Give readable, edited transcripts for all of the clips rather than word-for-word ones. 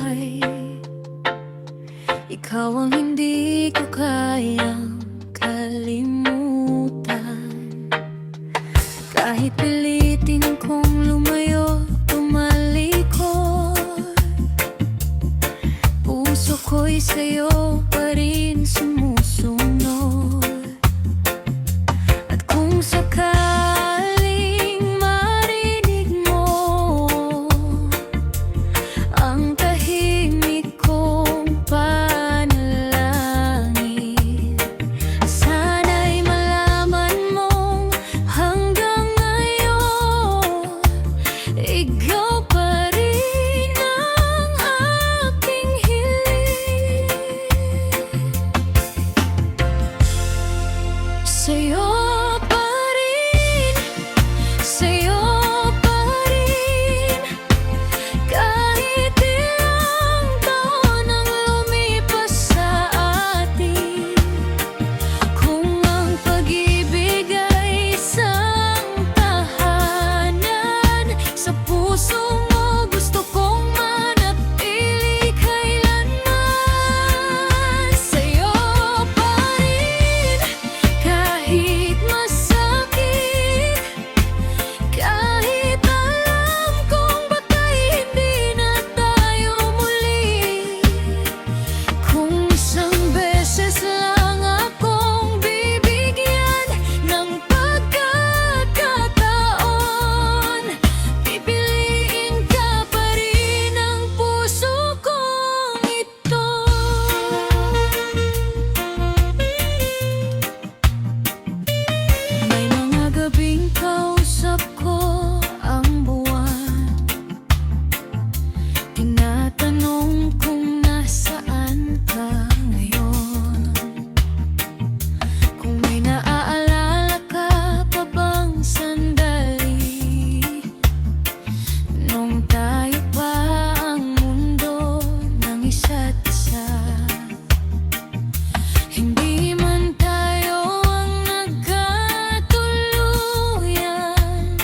buhay. Ikaw ang hindi ko kayang kalimutan. Kahit pilitin kong lumayo, tumalikod, puso ko'y sa'yo pa rin sumusunod. At kung sakaling marinig mo ang tahimik kong panalangin, sana'y malaman mong hanggang ngayon ikaw pa rin ang aking hiling. Sa'yo pa rin, sa'yo pa rin, kahit ilang taon ang lumipas sa atin. Kung ang pag-ibig ay isang tahanan, sa puso mo gusto kong manatili kailanman. Sa'yo pa rin, kahit masakit, kahit alam kong baka'y hindi na tayo muli. Kung isang beses lang akong bibigyan ng pagkakataon, pipiliin ka pa rin ang puso kong ito. May mga gabing kausap ko ang buwan, tinatanong kung nasaan ka ngayon. Kung may naaalala ka pa bang sandali nung tayo pa ang mundo ng isa't isa. Hindi man tayo ang nagkatuluyan,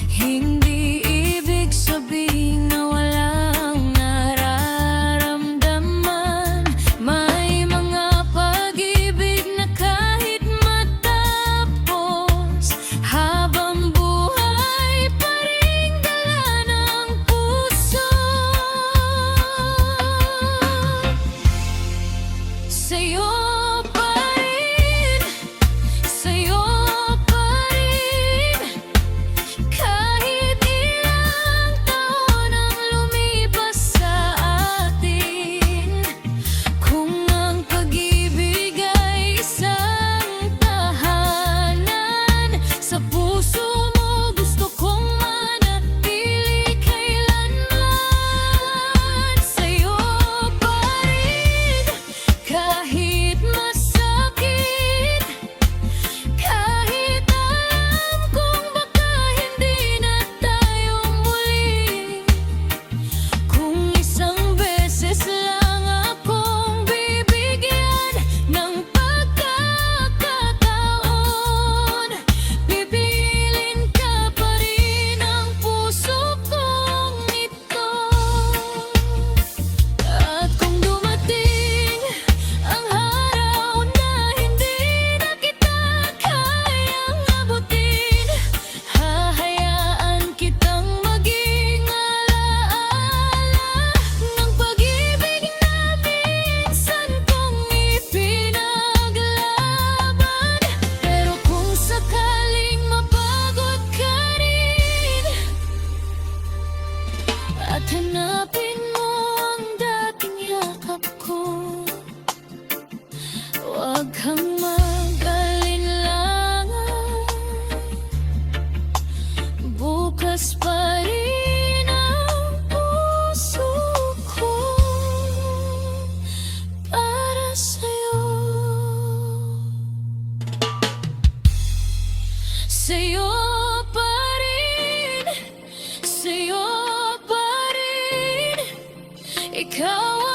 hindi ibig sabihin na walang nararamdaman. May mga pag-ibig na kahit matapos, habang buhay pa rin dala ng puso. Sa'yo pa rin, sa'yo pa rin, kahit ilang taon ang lumipas sa atin. Kung ang pag-ibig ay isang tahanan, sa puso mo gusto kong manatili kailanman. Sa'yo pa rin, kahit masakit, kahit alam kong baka hindi na tayo muli. Kung isang beses lang akong bibigyan ng pagkakataon, pipiliin ka pa rin ang puso kong ito. At kung dumating ang araw na hindi na kita kayang abutin, hahayaan kitang maging alaala ng pag-ibig na minsan kong ipinaglaban. Pero kung sakaling mapagod ka rin at hanapin mo ang dating yakap ko, huwag kang mag-alinlangan. Bukas pa rin ang puso ko para sa'yo. Sa'yo pa rin, sa'yo pa rin, ikaw